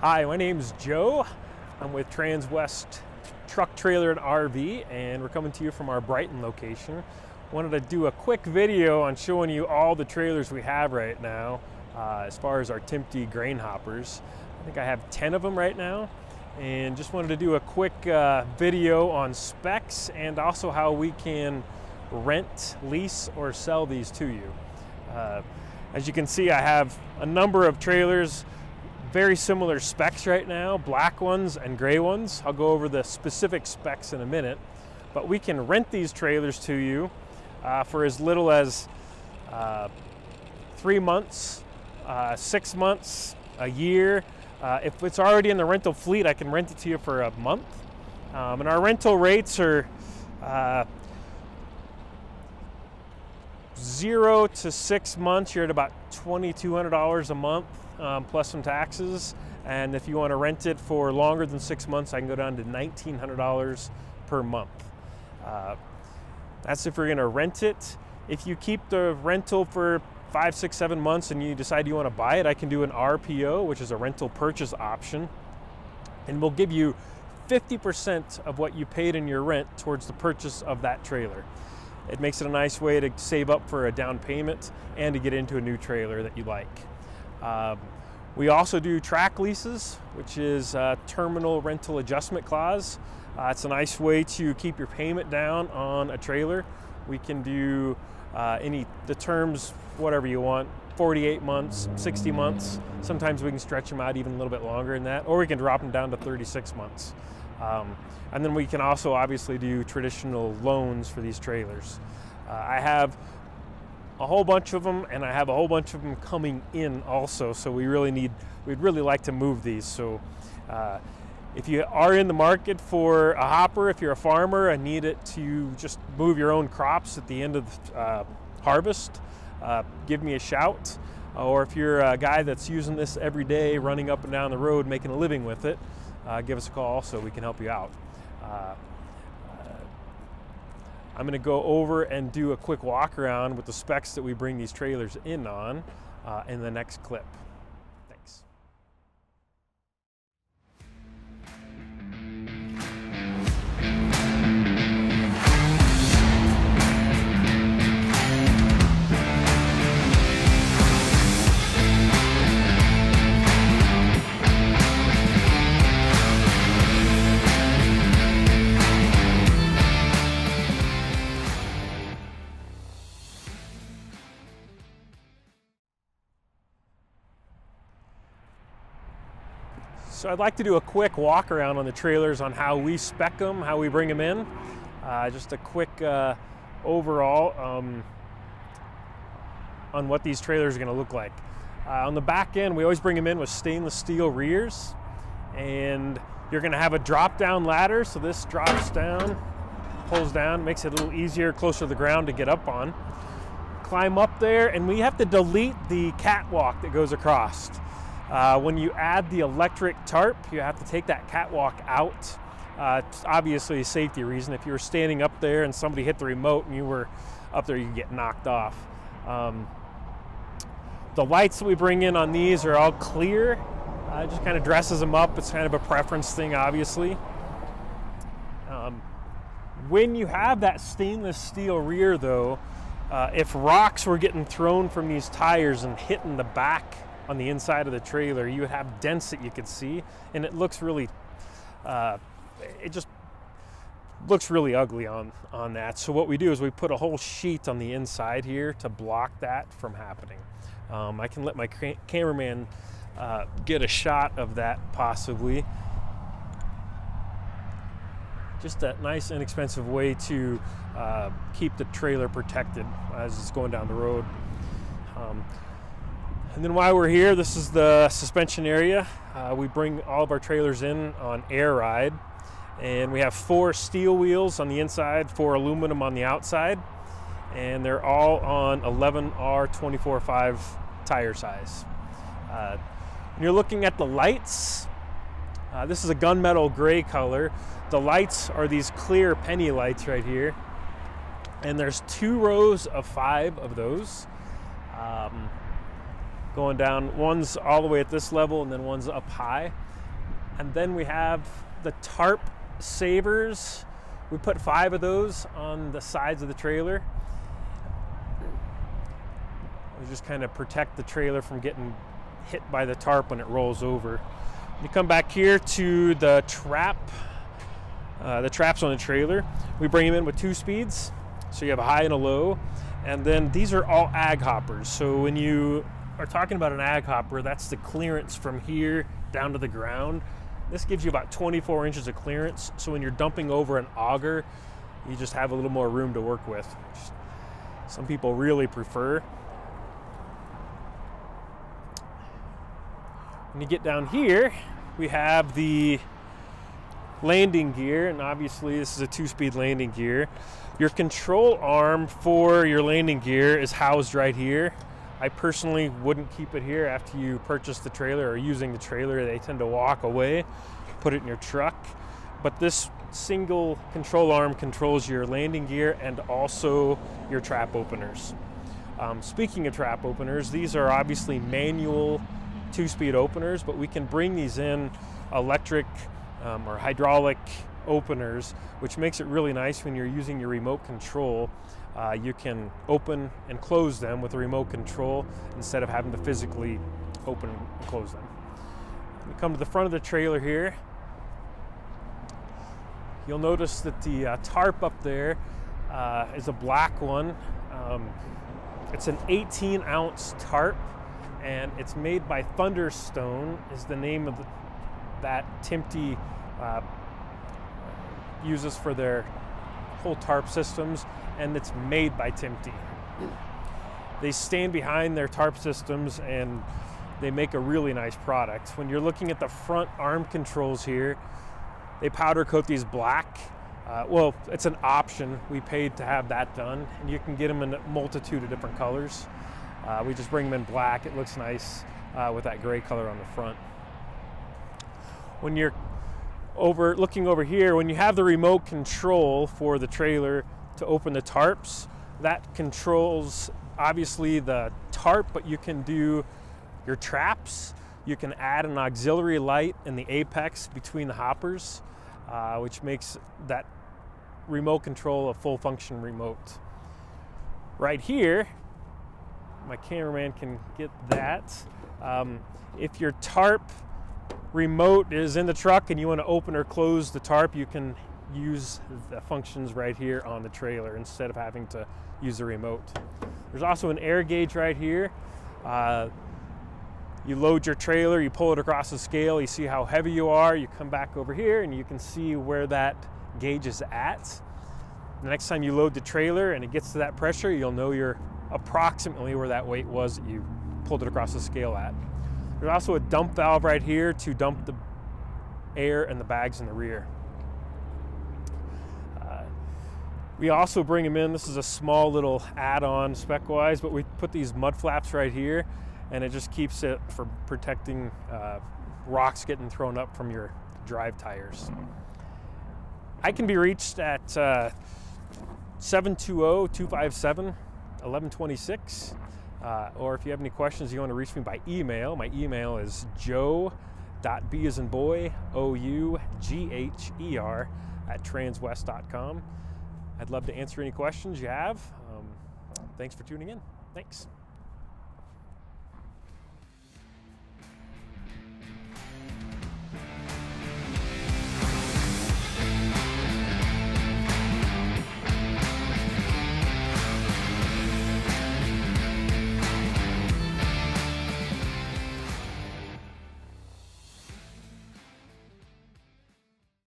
Hi, my name's Joe. I'm with Transwest Truck, Trailer, and RV, and we're coming to you from our Brighton location. Wanted to do a quick video on showing you all the trailers we have right now as far as our Timpte grain hoppers. I think I have 10 of them right now, and just wanted to do a quick video on specs and also how we can rent, lease, or sell these to you. As you can see, I have a number of trailers, very similar specs right now, black ones and gray ones. I'll go over the specific specs in a minute, but we can rent these trailers to you for as little as 3 months, 6 months, a year. If it's already in the rental fleet, I can rent it to you for a month. And our rental rates are 0 to 6 months, you're at about $2,200 a month, plus some taxes. And if you want to rent it for longer than 6 months, I can go down to $1,900 per month. That's if you're going to rent it. If you keep the rental for 5, 6, 7 months and you decide you want to buy it, I can do an RPO, which is a rental purchase option. And we'll give you 50% of what you paid in your rent towards the purchase of that trailer. It makes it a nice way to save up for a down payment and to get into a new trailer that you like. We also do track leases, which is a terminal rental adjustment clause. It's a nice way to keep your payment down on a trailer. We can do the terms, whatever you want, 48 months, 60 months. Sometimes we can stretch them out even a little bit longer than that, or we can drop them down to 36 months. And then we can also obviously do traditional loans for these trailers. I have a whole bunch of them, and I have a whole bunch of them coming in also, so we'd really like to move these. So if you are in the market for a hopper, if you're a farmer and need it to just move your own crops at the end of harvest, give me a shout. Or if you're a guy that's using this every day, running up and down the road, making a living with it, give us a call so we can help you out. I'm going to go over and do a quick walk around with the specs that we bring these trailers in on in the next clip. Thanks. So I'd like to do a quick walk around on the trailers on how we spec them, how we bring them in. Just a quick overall on what these trailers are going to look like. On the back end, we always bring them in with stainless steel rears, and you're going to have a drop down ladder. So this drops down, pulls down, makes it a little easier, closer to the ground to get up on. Climb up there, and we have to delete the catwalk that goes across. When you add the electric tarp, you have to take that catwalk out. It's obviously a safety reason. If you were standing up there and somebody hit the remote and you were up there, you get knocked off. The lights that we bring in on these are all clear. It just kind of dresses them up. It's kind of a preference thing, obviously. When you have that stainless steel rear, though, if rocks were getting thrown from these tires and hitting the back on the inside of the trailer, you would have dents that you could see, and it looks really, it just looks really ugly on that. So what we do is we put a whole sheet on the inside here to block that from happening. I can let my cameraman get a shot of that possibly. Just a nice, inexpensive way to keep the trailer protected as it's going down the road. And then while we're here, this is the suspension area. We bring all of our trailers in on air ride, and we have 4 steel wheels on the inside, 4 aluminum on the outside, and they're all on 11R 24/5 tire size. When you're looking at the lights, this is a gunmetal gray color. The lights are these clear penny lights right here, and there's 2 rows of 5 of those. Going down, one's all the way at this level and then one's up high. And then we have the Tarp savers. We put 5 of those on the sides of the trailer. We just kind of protect the trailer from getting hit by the tarp when it rolls over. You come back here to the trap. The traps on the trailer. We bring them in with 2 speeds. So you have a high and a low. And then these are all ag hoppers. So when you are talking about an ag hopper, that's the clearance from here down to the ground. This gives you about 24 inches of clearance. So when you're dumping over an auger, you just have a little more room to work with, which some people really prefer. When you get down here, we have the landing gear, and obviously this is a 2-speed landing gear. Your control arm for your landing gear is housed right here. I personally wouldn't keep it here after you purchase the trailer or using the trailer. They tend to walk away, put it in your truck. But this single control arm controls your landing gear and also your trap openers. Speaking of trap openers, these are obviously manual 2-speed openers, but we can bring these in electric or hydraulic openers, which makes it really nice when you're using your remote control. You can open and close them with a remote control instead of having to physically open and close them. We come to the front of the trailer here. You'll notice that the tarp up there is a black one. It's an 18-ounce tarp, and it's made by Thunderstone, is the name of that Timpte uses for their whole tarp systems, and it's made by Timpte. They stand behind their tarp systems and they make a really nice product. When you're looking at the front arm controls here, they powder coat these black. Well, it's an option. We paid to have that done, and you can get them in a multitude of different colors. We just bring them in black. It looks nice with that gray color on the front. When you're looking over here, when you have the remote control for the trailer to open the tarps, that controls obviously the tarp, but you can do your traps. You can add an auxiliary light in the apex between the hoppers, which makes that remote control a full function remote. Right here, my cameraman can get that. If your tarp remote is in the truck and you want to open or close the tarp, you can use the functions right here on the trailer instead of having to use the remote. There's also an air gauge right here. You load your trailer, you pull it across the scale, you see how heavy you are, you come back over here and you can see where that gauge is at. The next time you load the trailer and it gets to that pressure, you'll know you're approximately where that weight was that you pulled it across the scale at. There's also a dump valve right here to dump the air and the bags in the rear. We also bring them in, this is a small little add-on spec-wise, but we put these mud flaps right here, and it just keeps it from protecting rocks getting thrown up from your drive tires. I can be reached at 720-257-1126. Or if you have any questions, you want to reach me by email. My email is joe.b as in boy, O-U-G-H-E-R @transwest.com. I'd love to answer any questions you have. Thanks for tuning in. Thanks.